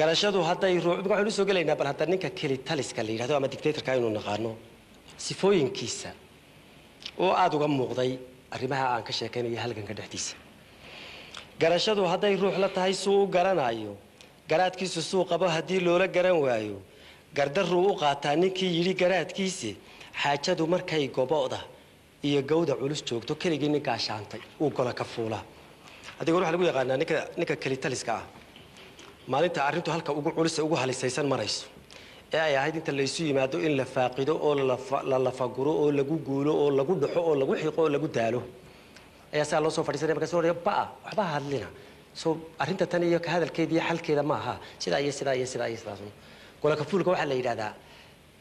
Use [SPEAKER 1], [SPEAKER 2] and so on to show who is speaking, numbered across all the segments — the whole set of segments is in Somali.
[SPEAKER 1] garashadu hadday ruuxdu waxaan u soo gelaynaa bal hadda ninka keli taliska la yiraahdo ama dictatorka inuu naqaano sifooyinkiisa oo aad uga muuqday arrimaha aan ka sheekaynayo halganka dhexdiisa garashadu hadday ruux la tahay suu garanayo garaadkiisu suu qabo haddii loola garan waayo gardaruu u qaataa ninkii yidhi garaadkiisi xaajadu markay gobo'da iyo gawda culus joogto keligii ninkaa shaantay uu gola ka fuulaa adiga waxa lagu yaqaanaa ninka keli taliska ah maalinta arrintu halka ugu culus ugu halisaysan marayso ee ay ahayd inta la isu yimaado in la faaqido oo la lafaguro oo lagu guulo oo lagu dhaxo oo lagu xiqo oo lagu daalo ayaa saa loo soo fadhiisanaya markaas oo baa waxba hadlina soo arrinta tan iyo ka hadalkeedii xalkeeda ma aha sida iyo sidaas gola ka fuulka waxa la yiraahdaa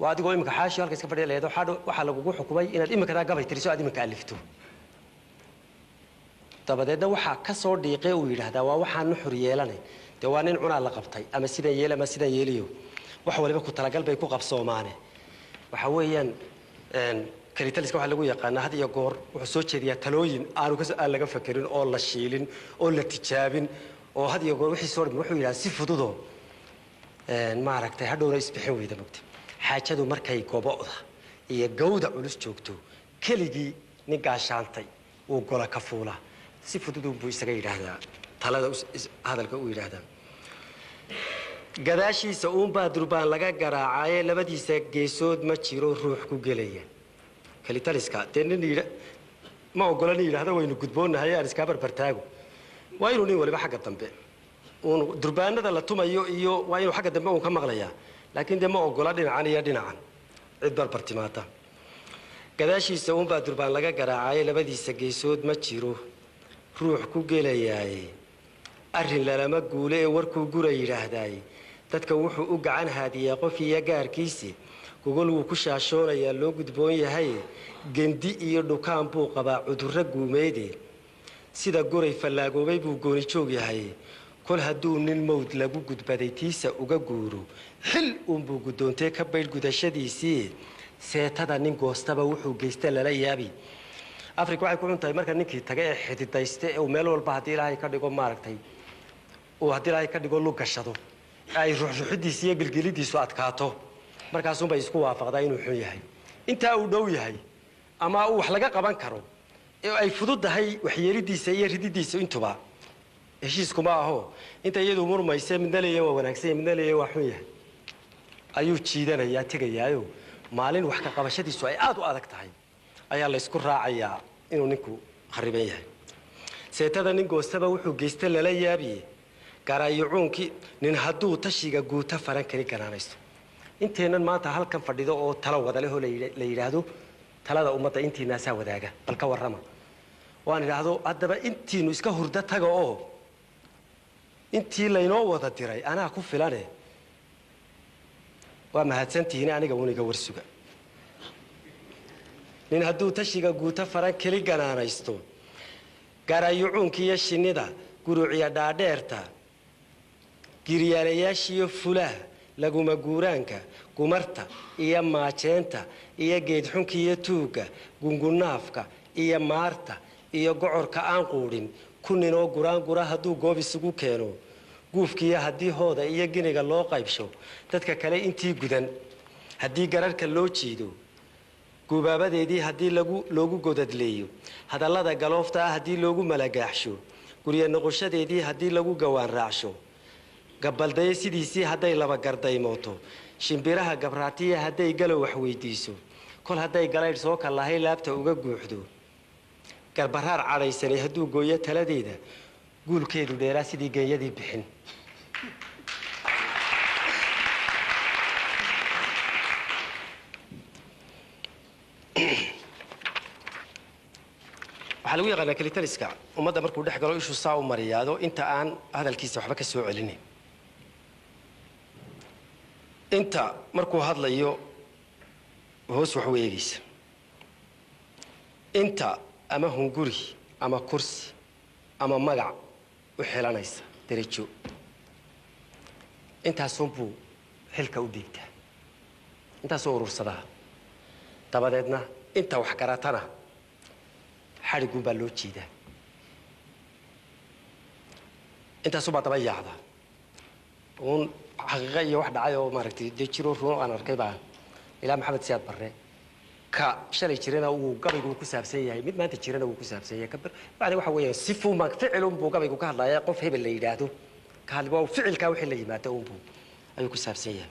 [SPEAKER 1] waa adigoo imika xaashi halka iska fadhiya leedo waxa lagu xukumay inaad imika gabay tiriso aad imika alifto dabadeedna waxa ka soo dhiiqay uu yiraahdaa waa waxaan xur yeelanay waa nin cunaa la qabtay ama sida yeelama sida yeeliyo wax waliba ku talagal bay ku qabsoomaane waxa weeyaan keli taliska waxa lagu yaqaanaa had iyo goor wuxuu soo jeediyaa talooyin aan laga fakirin oo la shiilin oo la tijaabin oo had iyo goor wixii soo dhimi wuxuu yiraahdaa si fududo maaragtay hadhowna isbixin weyda mugti xaajadu markay gobo'da iyo gawda culus joogto keligii nin gaashaantay uu gola ka fuula si fudud buu isaga yiraahdaa talada hadalka uu yiraahdaa gadaashiisa baa durbaan laga garaacay labadiisa geesood ma jiro ruux ku gelaya keli taliska nin ma ogolan yiraahdo waynu gudboonahay aan iska barbartaago waa inuu nin waliba xagga dambe durbaanada la tumayo iyo waa inuu xagga dambe uu ka maqlayaa laakiin de ma ogola dhinacan iyo dhinacan cid barbar timaada gadaashiisa baa durbaan laga garaacay labadiisa geesood ma jiro ruux ku gelayaay arrin lama guule ee warkuu gura yiraahday dadka wuxuu u gacan haadiyaa qof iyo gaarkiisa gogol wuu ku shaashoonayaa loo gudboon yahay gendi iyo dhukaan buu qabaa cudurro guumeede sida goray fallaagoobay buu gooni joog yahay kol hadduu nin mawd lagu gudbaday tiisa uga guuro xil buu gudoontay ka bayl gudashadiisii seetada nin goostaba wuxuu geystay lala yaabi afrika waxay ku cuntahay marka ninkii taga ee xididayste ee meel walba haddii ilaahay ka dhigo maaragtay oo haddii ilaahay ka dhigo lug gashado ay ruuxdiisa iyo gilgilidiisu adkaato markaasuu bay isku waafaqdaa inuu xun yahay inta uu dhow yahay ama uu wax laga qaban karo ee ay fududahay waxyeelidiisa iyo rididiisa intuba heshiiskuma aho inta iyadu murmaysa midna leeyahay waa wanaagsan midna leeyahay waa xun yahay ayuu jiidanayaa tegayaayo maalin wax ka qabashadiisu ay aad u adag tahay ayaa la isku raacayaa inuu ninku khariban yahay seetada nin goostaba wuxuu geystay lala yaabiye garaayocuunkii nin hadduu tashiga guuta faran kari ganaanaysto inteenan maanta halkan fadhido oo talo wada leh oo la yiraahdo talada ummadda intiinaasaa wadaaga bal ka warrama waan idhaahdo haddaba intiinu iska hurda taga oo intii laynoo wada diray anaa ku filane waa mahadsantihiin aniga uniga warsuga nin hadduu tashiga guuta faran keli ganaanaysto garaayocuunkii iyo shinnida guruuciya dhaadheerta giryaalayaashiyo fulaha laguma guuraanka gumarta iyo maajeenta iyo geedxunka iyo tuugga gungunaafka iyo maarta iyo gocorka aan quudhin ku ninoo guraangura hadduu goob isugu keeno guufkiiyo haddii hooda iyo giniga loo qaybsho dadka kale intii gudan haddii gararhka loo jiido gubaabadeedii haddii loogu godadleeyo hadallada galoofta ah haddii loogu malagaaxsho gurya noqoshadeedii haddii lagu gawaan raacsho gabaldaye sidiisii hadday laba gardaymooto shimbiraha gabraatiya hadday galow wax weydiiso kol hadday galaydh soo kallahay laabta uga guuxdo garbaraar cadhaysanay hadduu gooyo taladeeda guulkeedu dheeraa sidii geeyadii bixin waxaa lagu yaqaanaa keli taliska ummadda markuu dhex galo ishuu saa u mariyaado inta aan hadalkiisa waxba ka soo celinin inta markuu hadlayo hoos wax u eegaysa inta ama hunguri ama kursi ama magac u xilanaysa darajo intaasunbuu xilka u dhiibtaa intaasuu urursadaa dabadeedna inta wax garatana xadhiguun baa loo jiidaa intaasubaa daba yaacda uun xaqiiqo iyo wax dhacay oo maaragtay dee jiro ruun aan arkay baa ilaa maxamed siyaad barre ka shalay jirana uu gabaygu ku saabsan yahay mid maanta jirana uu ku saabsan yahay kabar bacdi waxa weeyaan si fuuma ficilun buu gabaygu ka hadlayaa qof hebel la yiraahdo ka hadlaa ficilka wixii la yimaado uu ayuu ku saabsan yahay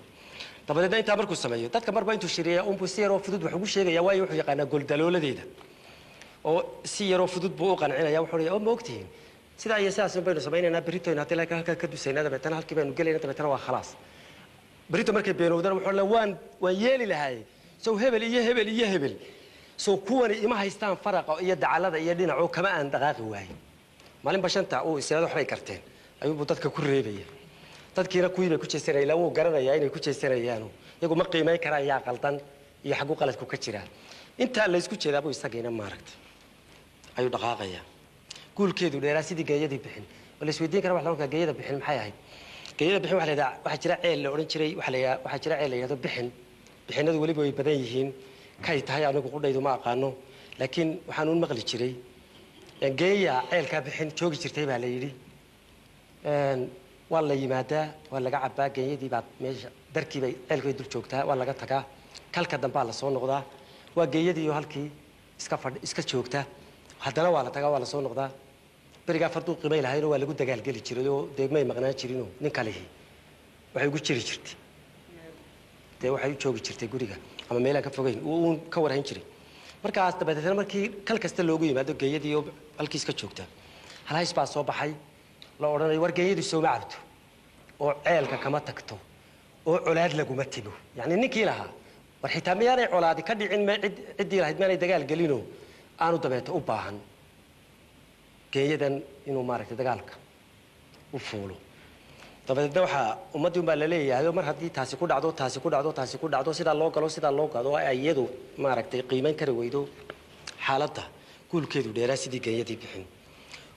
[SPEAKER 1] dabadeedna inta markuu sameeyo dadka marba intuu shiriya uu si yaroo fudud wax ugu sheegaya waayo wuxuu yaqaanaa goldalooladeeda oo si yaroo fudud buu u qancinaya wuxuu leeyahay oo ma ogtihiin sida ay asaas baynu sameeynaa beritoyn hadii la ka dusaynaa dabeetana halkii baynu galeynaa dabeetana waa khalaas berito markay beenowdana wuxuu leeyahay waan yeeli lahaay soo hebel iyo hebel iyo hebel soo kuwani ima haystaan faraqa iyo dacalada iyo dhinaco kama aan dhaqaaqi waay maalin bashanta uu isla waxbay karteen ayuu dadka ku reebaya dadkiina kuwii bay ku jeesanayeen lagu garanaya inay ku jeesanayaan iyagu ma qiimeyn karayaan qaldan iyo xaq u qaladku ka jira inta la isku jeedaa buu isageena maaragtay ayuu dhaqaaqaya guulkeedu dheeraa sidii geeyadii bixin wala isweydiin kara wax la geeyada bixin maxay ahayd geeyada bixin waxa jira ceel la oran jiray waxa jira ceel la yiraahdo bixin bixinadu waliba way badan yihiin kay tahay anigu qudhaydu ma aqaano laakiin waxaan u maqli jiray geeya ceelka bixin joogi jirtay baa la yiri waa la yimaadaa waa laga cabaa geeyadii baa meesha darkii bay ceelkay dul joogtaa waa laga tagaa kalka dambaa la soo noqdaa waa geeyadii halkii iska joogta haddana waa la tagaa waa la soo noqdaa berigaa farduu qiimay lahaynoo waa lagu dagaalgeli jiray oo deegmay maqnaan jirinoo nin kalihi waxay ugu jiri jirtay dee waxay u joogi jirtay guriga ama meelaan ka fogeyn uu ka warhayn jiray markaas dabadeedna markii kal kasta loogu yimaado geeyadii oo halkii iska joogta halays baa soo baxay la odhanay war geeyadu soo ma cabto oo ceelka kama tagto oo colaad laguma tibo yacni ninkii lahaa war xitaa miyaanay colaadi ka dhicin ciddii lahayd maanay dagaal gelinoo aanu dabeeto u baahan geeyadan inuu maaragtay dagaalka u fuulo dabadeedna waxaa ummaddii unbaa la leeyahay mar haddii taasi ku dhacdo taasi ku dhacdo taasi ku dhacdo sidaa loo galo ay iyadu maaragtay qiimayn kari weydo xaaladda guulkeedu dheeraa sidii geeyadii bixin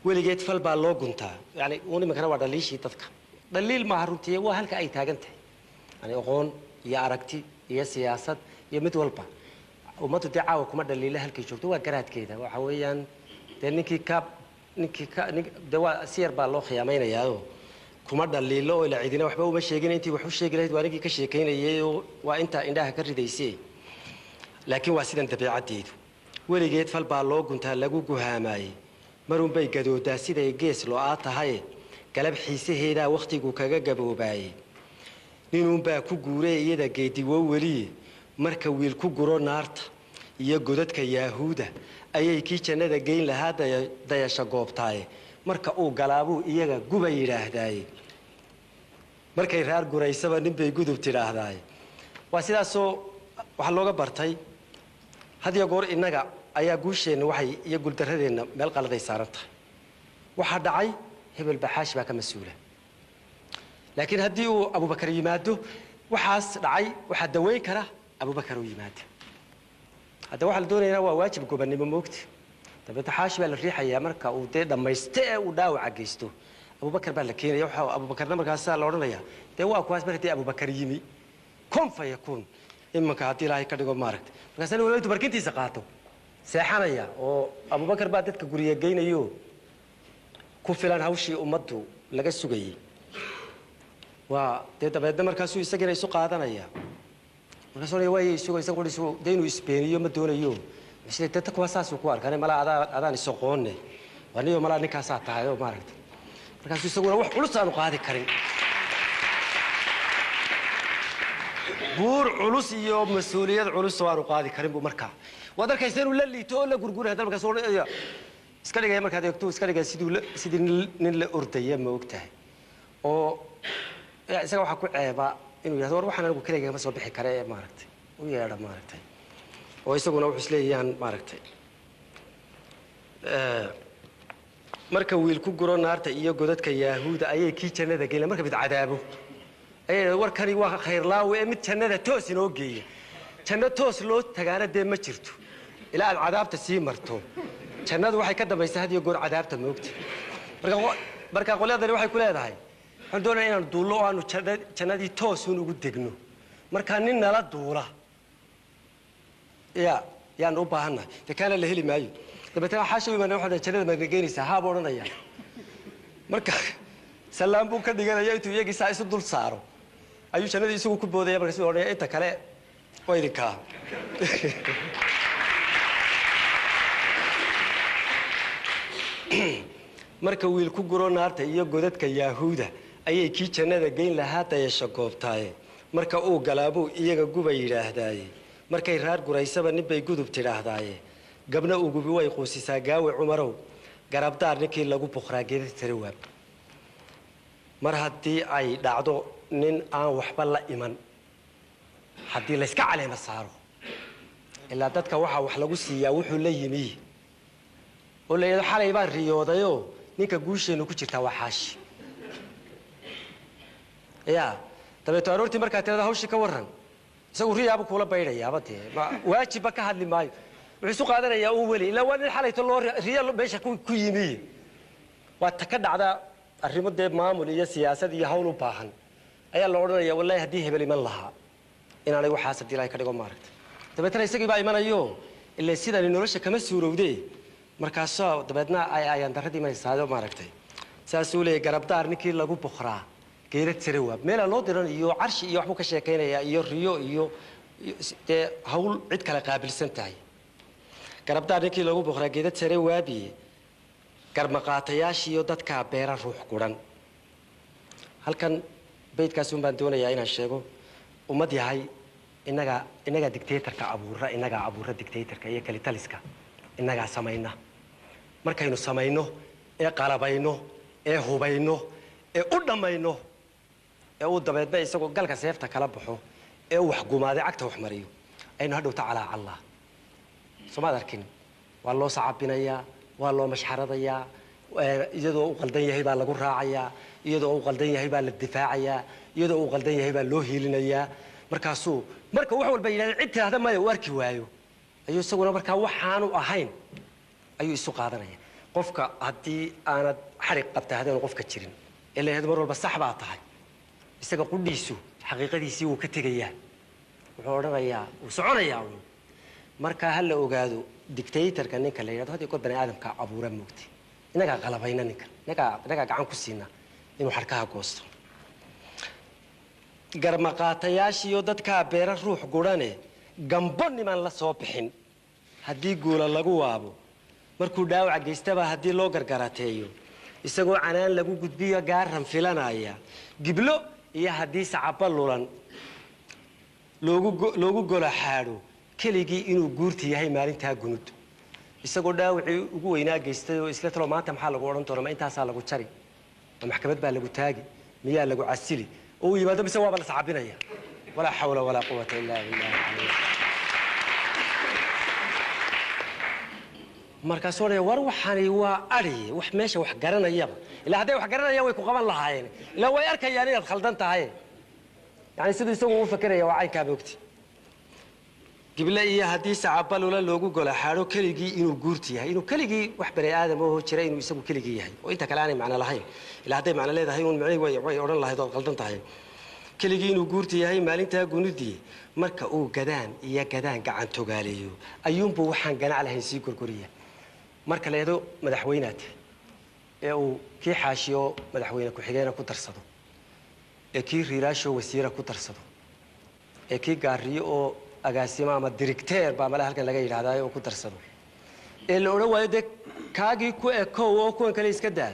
[SPEAKER 1] weligeed fal baa loo guntaa yani uun iminkana waa dhaliishii dadka dhaliil maaha runtii waa halka ay taagan tahay yani aqoon iyo aragti iyo siyaasad iyo mid walba ummaddu dee caawa kuma dhaliila halkay joogto waa garaadkeeda waxa weeyaan dee ninkii dee waa si yar baa loo khiyaamaynayaao kuma dhaliilo oo ila cidina waxba uma sheegin intii wax u sheegi lahayd waa ninkii ka sheekaynayay oo waa intaa indhaha ka ridaysay laakiin waa sidan dabeecaddeedu weligeed fal baa loo guntaa lagu guhaamayey marun bay gadoodaa siday gees loo-aa tahay galab xiisaheedaa wakhtigu kaga gaboobaayey ninuunbaa ku guuree iyada geediwo weliye marka wiil ku guro naarta iyo godadka yaahuuda ayay kii jannada geyn lahaa dayasha goobtaaye marka uu galaabuu iyaga guba yidhaahdaaye markay raar guraysaba ninbay gudub tidhaahdaaye waa sidaasoo waxaa looga bartay had iyo goor innaga ayaa guusheenna waxay iyo guuldarradeenna meel qaladay saaran tahay waxaa dhacay hebel baxaash baa ka mas-uula laakiin haddii uu abubakar yimaado waxaas dhacay waxaa daweyn kara abubakar uu yimaada hadda waxaa la doonayaa waa waajib gobannimo moogta dabeetna xaashi baa la riixayaa marka uu dee dhammayste ee uu dhaawaca geysto abubakar baa la keenaya waxa abubakarna markaasaa la odhanayaa dee waa kuwaas mar haddii abubakar yimi kun fa yakuun imanka haddii ilaahay ka dhigo maaragta markaasna waliba intuu barkintiisa qaato seexanaya oo abubakar baa dadka guriga geynayo ku filan hawshii ummaddu laga sugayey waa dee dabeedna markaasuu isagina isu qaadanaya markaasuu odhanaya waayay isagu dee inuu isbeeniyo ma doonayo isle dee kuwa saasuu ku arkanay malaa adaan isoqoonne waa niyo malaa ninkaasaa tahay oo maaragta markaasuu isaguna wax culus aanu qaadi karin buur culus iyo mas-uuliyad culus oo aanu qaadi karin buu markaa waad arkaysa inuu la liito oo la gurguray hadda markaas odhanaya iska dhigaya markaad eegto iska dhigaya sidii nin la ordaya ma og tahay oo isaga waxaa ku ceeba inuu yidhahdo war waxaan anigu keligay ma soo bixi kare ee maaragtay u yeedha maaragtay oo isaguna wuxuu isleeyaan maaragtay marka wiil ku guro naarta iyo godadka yaahuuda ayay kii jannada geeyeen marka mid cadaabo ayay warkani waa khayr laawe ee mid jannada toos inoo geeya janno toos loo tagaana dee ma jirto ilaa aad cadaabta sii marto jannadu waxay ka dambaysaa had iyo goor cadaabta moogta marka qolyadani waxay ku leedahay waxaan doonaya inaan duullo oo aanu jannadii toosun ugu degno markaa nin nala duula yaan u baahannahay dee kaana la heli maayo dabeetana xaasha imaana waxaa jannada maadna geynaysaa haaba odhanaya marka salaam buu ka dhiganaya intuu iyagii saa isu dul saaro ayuu jannadii isagu ku boodaya markaasuu odhanaya inta kale waa idinkaa marka wiil ku guro naarta iyo godadka Yahuuda ayay kii jannada geyn lahaa dayasho goobtaaye marka uu galaabo iyaga guba yiraahdaaye markay raar guraysaba nibay gudub tiraahdaye gabna uu gubi way qoosisaa gaawe Cumarow garabdaar ninkii lagu buqraa geedada tarawaab mar haddii ay dhacdo nin aan waxba la iman haddii la iska caleema saaro ilaa dadka waxa wax lagu siiyaa wuxuu la yimi oo leeyahay xalay baan riyoodayo ninka guusheenu ku jirta waa xaashi dabeeto aroortii markaa tirada hawshii ka waran isagu riyaaba kula baydhayaaba dee waajiba ka hadli maayo wuxuu isu qaadanayaa uu weli ilaa waa nin xalayto loo riya meesha ku yimi waa ta ka dhacda arrimo dee maamul iyo siyaasad iyo hawl u baahan ayaa la odhanayaa wallaahi haddii hebel iman lahaa inaanay waxaas haddii ilaahay ka dhigo maaragtay dabeetana isagii baa imanayo ilaa sidani nolosha kama suurowdee markaasoo dabeedna ayaan darradii imanaysaado maaragtay saasuu leeyahay garabdaar ninkii lagu buqraa geedad tarawaab meela loo diran iyo carshi iyo waxbuu ka sheekaynayaa iyo riyo iyo dee hawl cid kale qaabilsan tahay garabdaar ninkii lagu buqraa geedad tarawaabiye garmaqaatayaashiiyo dadka beera ruux guran halkan beydkaas baan doonayaa inaan sheego ummad yahay inaga dictatorka abuura dictatorka iyo kalitaliska inaga samayna markaynu samayno ee qalabayno ee hubayno ee u dhamayno ee uu dabeedna isagoo galka seefta kala baxo ee wax gumaaday cagta wax mariyo aynu hadhowta calaa Allah somaad arkin waa loo sacabinayaa waa loo mashxaradayaa iyadoo uu qaldan yahay baa lagu raacayaa iyadoo uu qaldan yahay baa la difaacayaa iyadoo uu qaldan yahay baa loo hiilinayaa markaasuu marka wax walba yiraahdo cid tiraahda ma uu arki waayo ayuu isaguna markaa waxaanu ahayn ayuu isu qaadanaya qofka haddii aanad xariq qabta hadaan qofka jirin ilaa had mar walba sax baa tahay isaga qudhiisu xaqiiqadiisii uu ka tegayaa wuxuu odhanayaa uu soconayaa marka hal la ogaado dictatorka ninka la yiraahdo hadii qof bani aadamka abuura moogtay inaga qalabayna ninka inaga gacan ku siina inuu xarkaha goosto garmaqaatayaashiyo dadka beera ruux gurane gambo niman la soo bixin haddii guula lagu waabo markuu dhaawac geystaba haddii loo gargarateeyo isagoo canaan lagu gudbiyo gaaran filanaya giblo iyo haddii sacaba lulan loogu gola xaadho keligii inuu guurti yahay maalintaa gunud isagoo dhaawacii ugu weynaa geystay oo isla talo maanta maxaa lagu odhan doonaa ma intaasaa lagu jari ma maxkamad baa lagu taagi miyaa lagu casili oo yimaado mise waaba la sacabinaya walaa xawla walaa quwata illaa billah markaasoo dhan war waxani waa ari wax meesha wax garanayaba ilaa hadday wax garanayaan way ku qaban lahaayeen ilaa way arkayaan inaad khaldan tahay yani siduu isagu u fakeraya waa caynkaa moogti gibla iyo haddii sacaba lula loogu gola xaadho keligii inuu guurti yahay inuu keligii wax bani aadam oo jira inuu isagu keligii yahay oo inta kale aanay macno lahayn ilaa hadday macno leedahay uun macnihii way odhan lahayd ood qaldan tahay keligii inuu guurti yahay maalintaa gunudii marka uu gadaan gacan togaaleeyo ayuunbuu waxaan ganac lahayn sii gorgoriya marka leedo madaxweynaad ee uu kii xaashiyo madaxweyne ku-xigeenka ku darsado ee kii riiraasho wasiira ku darsado ee kii gaariyo oo agaasimo ama directeur baa mala halkan laga yiraahdaa oo ku darsado ee la oran waayo de kaagii ku ekow oo kuwan kale iska daa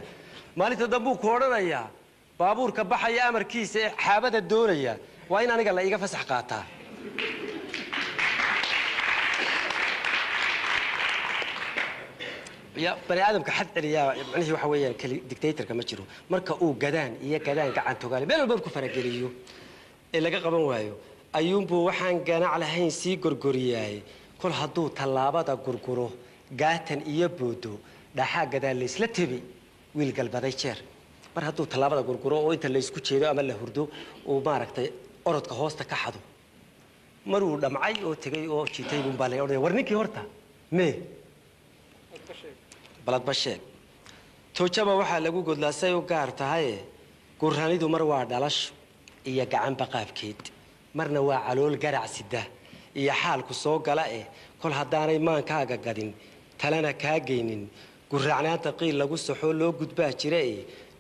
[SPEAKER 1] maalinta dambu ku oranayaa baabuurka baxaya amarkiisa ee xaabada doonaya waa in aniga la iga fasax qaataa يا بني آدم كحد عليا معنيه وحويا دكتاتور كما تشرو مركا أو جدان قاعد تقالي بين البركو فرقليو إلا قبل وايو أيوم بو وحن جانا على هين سي غرغرياي كل هدو طلابة غرغرو قاتن يبودو ده حاجة ده اللي سلتبي ويلقلب هذا يشير مر هدو طلابة غرغرو وأنت اللي يسكت شيء أمل له هردو وماركت أرد كهوست كحدو مرو دمعي أو تجي أو شيء تيجي مبالي أو ورنيكي هرتا مي بلاد بشيك توجبه waxa lagu godlaasay oo gaar tahay quraanidu mar waa dhalash iyo gacan baqaafkeed marna waa calool garacsida iyo xaalku soo gala kol hadaanay maankaaga gadin talana ka geynin quraacnaanta qiil lagu saxo loo gudbaa jiray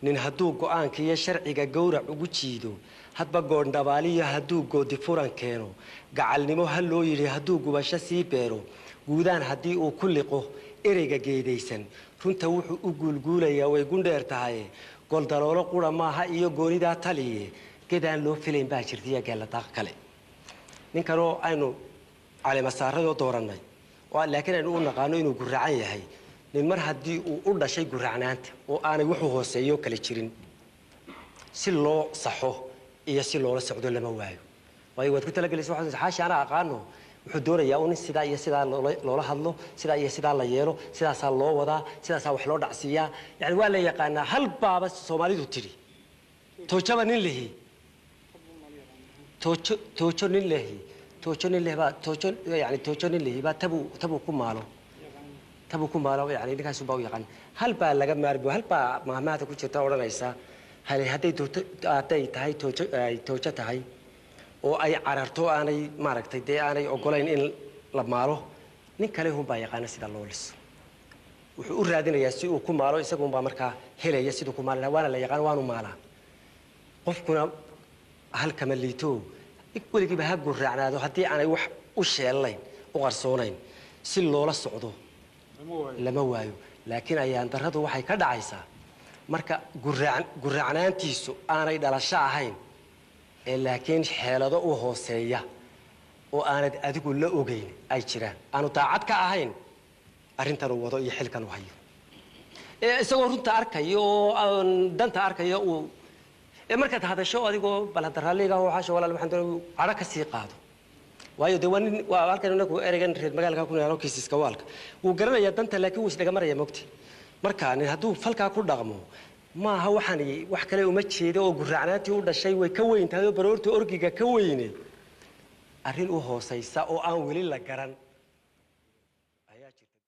[SPEAKER 1] nin haduu go'aanka iyo sharciga gowrac ugu jiido hadba goondhabaaliyo hadduu goodi furan keeno gacalnimo ha loo yidhi hadduu gubasho sii beero guudaan haddii uu ku liqo ereyga geedaysan runta wuxuu u guulguulayaa way gundheer tahay goldaloolo qura maaha iyo goonidaa taliye gedaan loo filayn baa jirtaiyo geelladaaq kale ninkanoo aynu caleemasaaradoo doorannay laakiin aynu u naqaano inuu gurracan yahay nin mar haddii uu u dhashay gurracnaanta oo aanay wuxuu hooseeyo kale jirin si loo saxo iyo si loola socdo lama waayo waayo waad ku talagelaysa waxaad xaashi ana aqaano wuxuu doonayaa in sidaa iyo sidaa loola hadlo sidaa iyo sidaa la yeelo sidaasaa loo wadaa sidaasaa wax loo dhacsiiyaa yani waa la yaqaanaa hal baaba Soomaalidu tiri toojaba nin lehi toojo nin lehi toojo nin lehba toojo yani toojo nin lehi ba tabu ku maalo yani ninkaas baa u yaqaan hal baa laga maarbo hal baa maamaada ku jirta oranaysa hadday tahay toojo tahay oo ay cararto aanay maaragtay dee aanay ogolayn in la maalo nin kale baa yaqaana sida loo liso wuxuu u raadinayaa si uu ku maalo isagu baa markaa helaya siduu ku maalo waana la yaqaan waanu maalaa qofkuna halka ma liito weligiiba ha gurraacnaado haddii aanay wax u sheelayn u qarsoonayn si loola socdo lama waayo laakiin ayaan darradu waxay ka dhacaysaa marka gurraacnaantiisu aanay dhalasho ahayn laakiin xeelado u hooseeya oo aanad adigu la ogeyn ay jiraan aanu daacad ka ahayn arrintan uu wado iyo xilkan uu hayo isagoo runta arkayo oo danta arkayo uu markaad hadasho adigoo baladaraaliga oo xaasho walaal waxaan doonay cara ka sii qaado waayo de waa halkan inagu ereygan reer magaalka ku nool kiiska waalka uu garanayaa danta laakiin uu isdhaga maraya mogti marka nin hadduu falkaa ku dhaqmo maaha waxaan wax kale uma jeedo oo gurraacnaantii u dhashay way ka weyn tahay oo baroorta orgiga ka weyne arrin u hoosaysa oo aan weli la garan